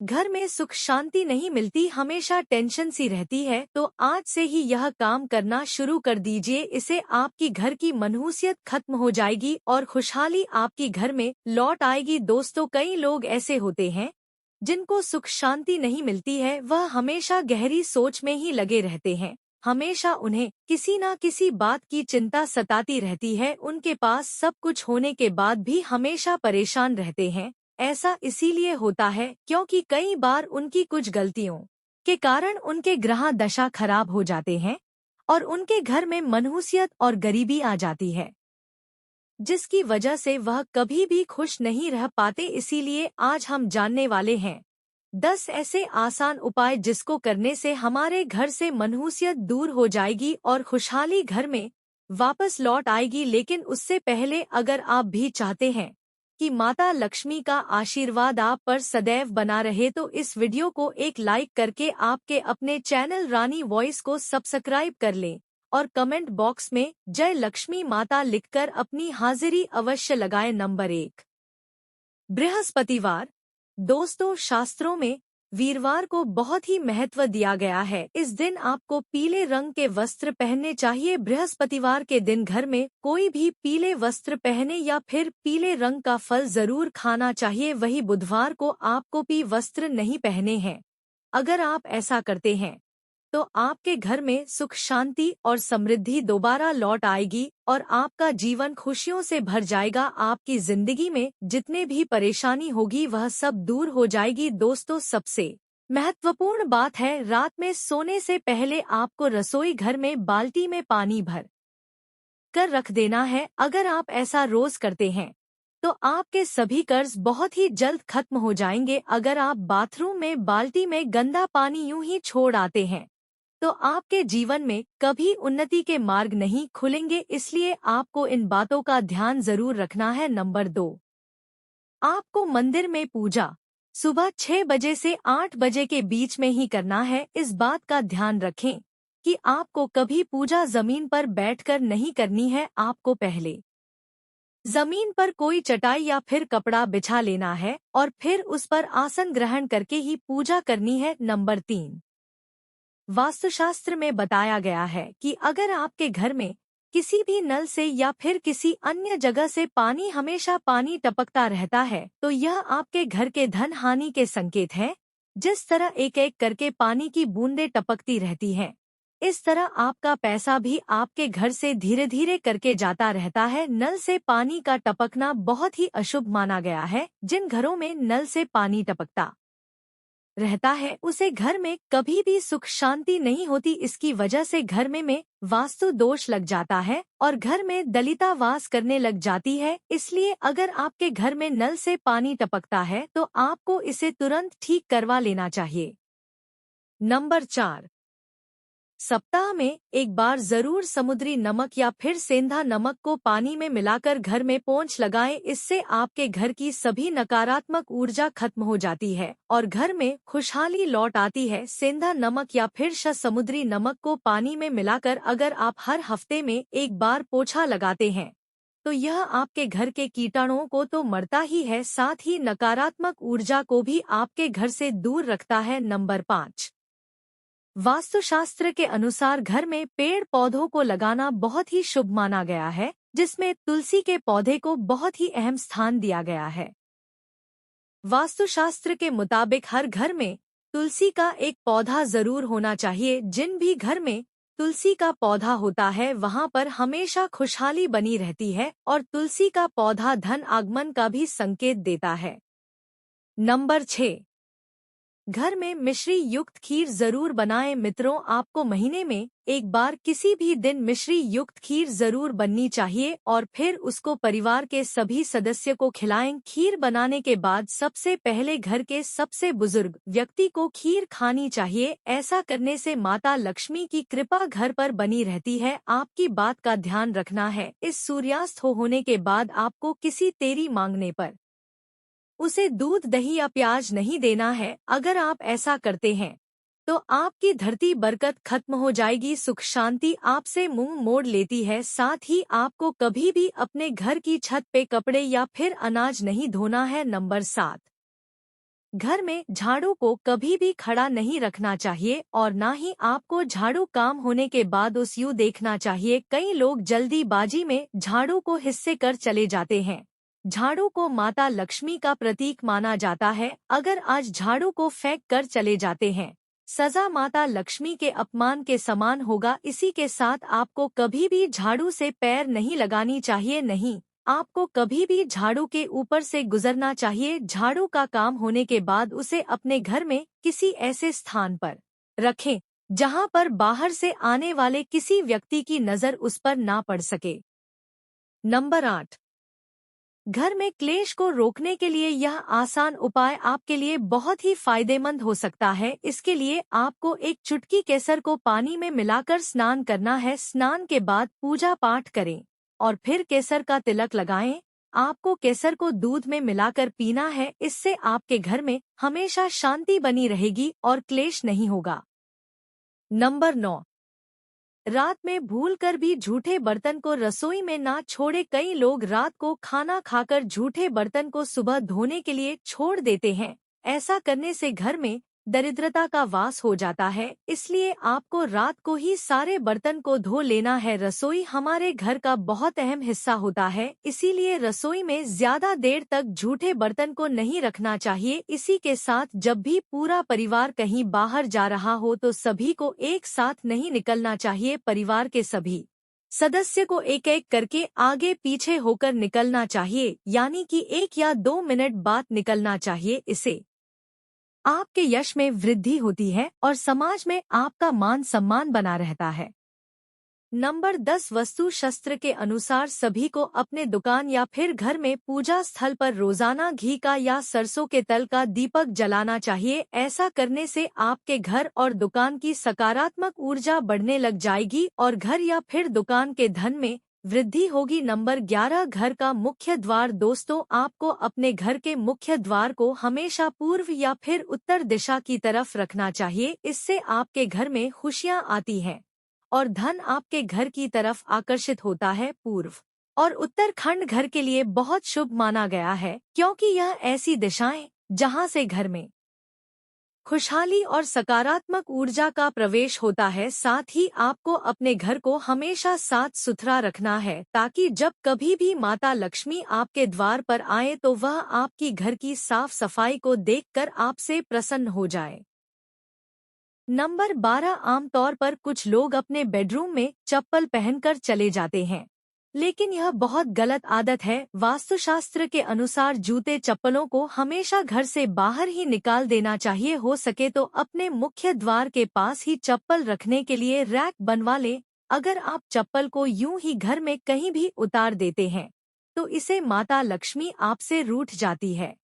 घर में सुख शांति नहीं मिलती, हमेशा टेंशन सी रहती है, तो आज से ही यह काम करना शुरू कर दीजिए। इससे आपकी घर की मनहूसियत खत्म हो जाएगी और खुशहाली आपकी घर में लौट आएगी। दोस्तों, कई लोग ऐसे होते हैं जिनको सुख शांति नहीं मिलती है, वह हमेशा गहरी सोच में ही लगे रहते हैं। हमेशा उन्हें किसी न किसी बात की चिंता सताती रहती है। उनके पास सब कुछ होने के बाद भी हमेशा परेशान रहते हैं। ऐसा इसीलिए होता है क्योंकि कई बार उनकी कुछ गलतियों के कारण उनके ग्रह दशा खराब हो जाते हैं और उनके घर में मनहूसियत और गरीबी आ जाती है, जिसकी वजह से वह कभी भी खुश नहीं रह पाते। इसीलिए आज हम जानने वाले हैं 10 ऐसे आसान उपाय जिसको करने से हमारे घर से मनहूसियत दूर हो जाएगी और खुशहाली घर में वापस लौट आएगी। लेकिन उससे पहले अगर आप भी चाहते हैं कि माता लक्ष्मी का आशीर्वाद आप पर सदैव बना रहे, तो इस वीडियो को एक लाइक करके आपके अपने चैनल रानी वॉइस को सब्सक्राइब कर लें और कमेंट बॉक्स में जय लक्ष्मी माता लिखकर अपनी हाजिरी अवश्य लगाएं। नंबर 1, बृहस्पतिवार। दोस्तों, शास्त्रों में वीरवार को बहुत ही महत्व दिया गया है। इस दिन आपको पीले रंग के वस्त्र पहनने चाहिए। बृहस्पतिवार के दिन घर में कोई भी पीले वस्त्र पहने या फिर पीले रंग का फल जरूर खाना चाहिए। वही बुधवार को आपको पी वस्त्र नहीं पहने हैं। अगर आप ऐसा करते हैं तो आपके घर में सुख शांति और समृद्धि दोबारा लौट आएगी और आपका जीवन खुशियों से भर जाएगा। आपकी जिंदगी में जितने भी परेशानी होगी वह सब दूर हो जाएगी। दोस्तों, सबसे महत्वपूर्ण बात है, रात में सोने से पहले आपको रसोई घर में बाल्टी में पानी भर कर रख देना है। अगर आप ऐसा रोज करते हैं तो आपके सभी कर्ज बहुत ही जल्द खत्म हो जाएंगे। अगर आप बाथरूम में बाल्टी में गंदा पानी यूं ही छोड़ आते हैं तो आपके जीवन में कभी उन्नति के मार्ग नहीं खुलेंगे। इसलिए आपको इन बातों का ध्यान जरूर रखना है। नंबर 2, आपको मंदिर में पूजा सुबह 6 बजे से 8 बजे के बीच में ही करना है। इस बात का ध्यान रखें कि आपको कभी पूजा जमीन पर बैठकर नहीं करनी है। आपको पहले जमीन पर कोई चटाई या फिर कपड़ा बिछा लेना है और फिर उस पर आसन ग्रहण करके ही पूजा करनी है। नंबर 3, वास्तुशास्त्र में बताया गया है कि अगर आपके घर में किसी भी नल से या फिर किसी अन्य जगह से हमेशा पानी टपकता रहता है तो यह आपके घर के धन हानि के संकेत है। जिस तरह एक एक करके पानी की बूंदें टपकती रहती हैं, इस तरह आपका पैसा भी आपके घर से धीरे धीरे करके जाता रहता है। नल से पानी का टपकना बहुत ही अशुभ माना गया है। जिन घरों में नल से पानी टपकता रहता है उसे घर में कभी भी सुख शांति नहीं होती। इसकी वजह से घर में वास्तु दोष लग जाता है और घर में दलिता वास करने लग जाती है। इसलिए अगर आपके घर में नल से पानी टपकता है तो आपको इसे तुरंत ठीक करवा लेना चाहिए। नंबर 4, सप्ताह में एक बार जरूर समुद्री नमक या फिर सेंधा नमक को पानी में मिलाकर घर में पोंछ लगाएं। इससे आपके घर की सभी नकारात्मक ऊर्जा खत्म हो जाती है और घर में खुशहाली लौट आती है। सेंधा नमक या फिर समुद्री नमक को पानी में मिलाकर अगर आप हर हफ्ते में एक बार पोछा लगाते हैं तो यह आपके घर के कीटाणुओं को तो मरता ही है, साथ ही नकारात्मक ऊर्जा को भी आपके घर से दूर रखता है। नंबर 5, वास्तुशास्त्र के अनुसार घर में पेड़ पौधों को लगाना बहुत ही शुभ माना गया है, जिसमें तुलसी के पौधे को बहुत ही अहम स्थान दिया गया है। वास्तुशास्त्र के मुताबिक हर घर में तुलसी का एक पौधा जरूर होना चाहिए। जिन भी घर में तुलसी का पौधा होता है वहां पर हमेशा खुशहाली बनी रहती है और तुलसी का पौधा धन आगमन का भी संकेत देता है। नंबर 6, घर में मिश्री युक्त खीर जरूर बनाएं। मित्रों, आपको महीने में एक बार किसी भी दिन मिश्री युक्त खीर जरूर बननी चाहिए और फिर उसको परिवार के सभी सदस्य को खिलाएं। खीर बनाने के बाद सबसे पहले घर के सबसे बुजुर्ग व्यक्ति को खीर खानी चाहिए। ऐसा करने से माता लक्ष्मी की कृपा घर पर बनी रहती है। आपकी बात का ध्यान रखना है, इस सूर्यास्त होने के बाद आपको किसी तेरी मांगने पर उसे दूध दही या प्याज नहीं देना है। अगर आप ऐसा करते हैं तो आपकी धरती बरकत खत्म हो जाएगी, सुख शांति आपसे मुंह मोड़ लेती है। साथ ही आपको कभी भी अपने घर की छत पे कपड़े या फिर अनाज नहीं धोना है। नंबर 7, घर में झाड़ू को कभी भी खड़ा नहीं रखना चाहिए और ना ही आपको झाड़ू काम होने के बाद उस यूं देखना चाहिए। कई लोग जल्दीबाजी में झाड़ू को हिस्से कर चले जाते हैं। झाड़ू को माता लक्ष्मी का प्रतीक माना जाता है। अगर आज झाड़ू को फेंक कर चले जाते हैं, सजा माता लक्ष्मी के अपमान के समान होगा। इसी के साथ आपको कभी भी झाड़ू से पैर नहीं लगानी चाहिए। नहीं, आपको कभी भी झाड़ू के ऊपर से गुजरना चाहिए। झाड़ू का काम होने के बाद उसे अपने घर में किसी ऐसे स्थान पर रखें जहां पर बाहर से आने वाले किसी व्यक्ति की नजर उस पर ना पड़ सके। नंबर 8, घर में क्लेश को रोकने के लिए यह आसान उपाय आपके लिए बहुत ही फायदेमंद हो सकता है। इसके लिए आपको एक चुटकी केसर को पानी में मिलाकर स्नान करना है। स्नान के बाद पूजा पाठ करें और फिर केसर का तिलक लगाएं। आपको केसर को दूध में मिलाकर पीना है। इससे आपके घर में हमेशा शांति बनी रहेगी और क्लेश नहीं होगा। नंबर 9, रात में भूलकर भी झूठे बर्तन को रसोई में ना छोड़े। कई लोग रात को खाना खाकर झूठे बर्तन को सुबह धोने के लिए छोड़ देते हैं। ऐसा करने से घर में दरिद्रता का वास हो जाता है। इसलिए आपको रात को ही सारे बर्तन को धो लेना है। रसोई हमारे घर का बहुत अहम हिस्सा होता है, इसीलिए रसोई में ज्यादा देर तक झूठे बर्तन को नहीं रखना चाहिए। इसी के साथ जब भी पूरा परिवार कहीं बाहर जा रहा हो तो सभी को एक साथ नहीं निकलना चाहिए। परिवार के सभी सदस्य को एक एक करके आगे पीछे होकर निकलना चाहिए, यानी कि 1 या 2 मिनट बाद निकलना चाहिए। इसे आपके यश में वृद्धि होती है और समाज में आपका मान सम्मान बना रहता है। नंबर 10, वस्तु शस्त्र के अनुसार सभी को अपने दुकान या फिर घर में पूजा स्थल पर रोजाना घी का या सरसों के तेल का दीपक जलाना चाहिए। ऐसा करने से आपके घर और दुकान की सकारात्मक ऊर्जा बढ़ने लग जाएगी और घर या फिर दुकान के धन में वृद्धि होगी। नंबर 11, घर का मुख्य द्वार। दोस्तों, आपको अपने घर के मुख्य द्वार को हमेशा पूर्व या फिर उत्तर दिशा की तरफ रखना चाहिए। इससे आपके घर में खुशियां आती हैं और धन आपके घर की तरफ आकर्षित होता है। पूर्व और उत्तर खंड घर के लिए बहुत शुभ माना गया है, क्योंकि यह ऐसी दिशाएं जहां से घर में खुशहाली और सकारात्मक ऊर्जा का प्रवेश होता है। साथ ही आपको अपने घर को हमेशा साफ सुथरा रखना है, ताकि जब कभी भी माता लक्ष्मी आपके द्वार पर आए तो वह आपकी घर की साफ सफाई को देखकर आपसे प्रसन्न हो जाए। नंबर 12, आमतौर पर कुछ लोग अपने बेडरूम में चप्पल पहनकर चले जाते हैं, लेकिन यह बहुत गलत आदत है। वास्तुशास्त्र के अनुसार जूते चप्पलों को हमेशा घर से बाहर ही निकाल देना चाहिए। हो सके तो अपने मुख्य द्वार के पास ही चप्पल रखने के लिए रैक बनवा लें। अगर आप चप्पल को यूं ही घर में कहीं भी उतार देते हैं तो इसे माता लक्ष्मी आपसे रूठ जाती है।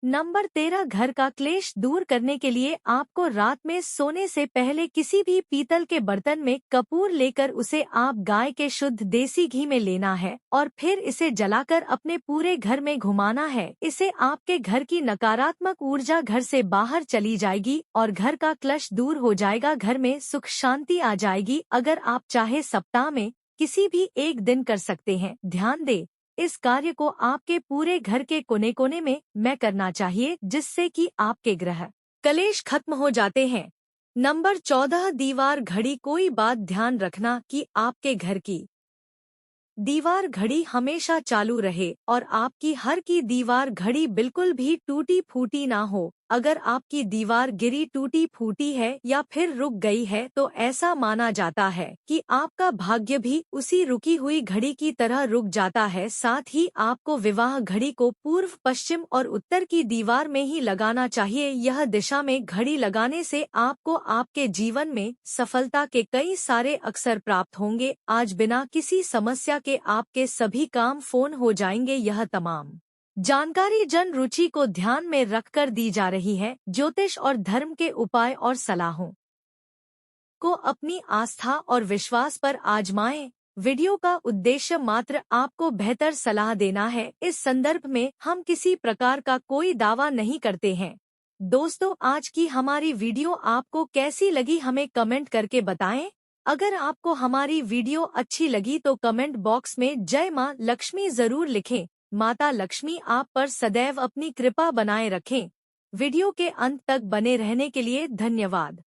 नंबर 13, घर का क्लेश दूर करने के लिए आपको रात में सोने से पहले किसी भी पीतल के बर्तन में कपूर लेकर उसे आप गाय के शुद्ध देसी घी में लेना है और फिर इसे जलाकर अपने पूरे घर में घुमाना है। इसे आपके घर की नकारात्मक ऊर्जा घर से बाहर चली जाएगी और घर का क्लेश दूर हो जाएगा। घर में सुख शांति आ जाएगी। अगर आप चाहे सप्ताह में किसी भी एक दिन कर सकते हैं। ध्यान दें, इस कार्य को आपके पूरे घर के कोने कोने में करना चाहिए, जिससे कि आपके ग्रह कलेश खत्म हो जाते हैं। नंबर 14, दीवार घड़ी। कोई बात ध्यान रखना कि आपके घर की दीवार घड़ी हमेशा चालू रहे और आपकी हर की दीवार घड़ी बिल्कुल भी टूटी फूटी ना हो। अगर आपकी दीवार गिरी, टूटी फूटी है या फिर रुक गई है तो ऐसा माना जाता है कि आपका भाग्य भी उसी रुकी हुई घड़ी की तरह रुक जाता है। साथ ही आपको विवाह घड़ी को पूर्व, पश्चिम और उत्तर की दीवार में ही लगाना चाहिए। यह दिशा में घड़ी लगाने से आपको आपके जीवन में सफलता के कई सारे अवसर प्राप्त होंगे। आज बिना किसी समस्या के आपके सभी काम फोन हो जाएंगे। यह तमाम जानकारी जन रुचि को ध्यान में रखकर दी जा रही है। ज्योतिष और धर्म के उपाय और सलाहों को अपनी आस्था और विश्वास पर आजमाएं। वीडियो का उद्देश्य मात्र आपको बेहतर सलाह देना है। इस संदर्भ में हम किसी प्रकार का कोई दावा नहीं करते हैं। दोस्तों, आज की हमारी वीडियो आपको कैसी लगी हमें कमेंट करके बताएं। अगर आपको हमारी वीडियो अच्छी लगी तो कमेंट बॉक्स में जय मां लक्ष्मी जरूर लिखें। माता लक्ष्मी आप पर सदैव अपनी कृपा बनाए रखें। वीडियो के अंत तक बने रहने के लिए धन्यवाद।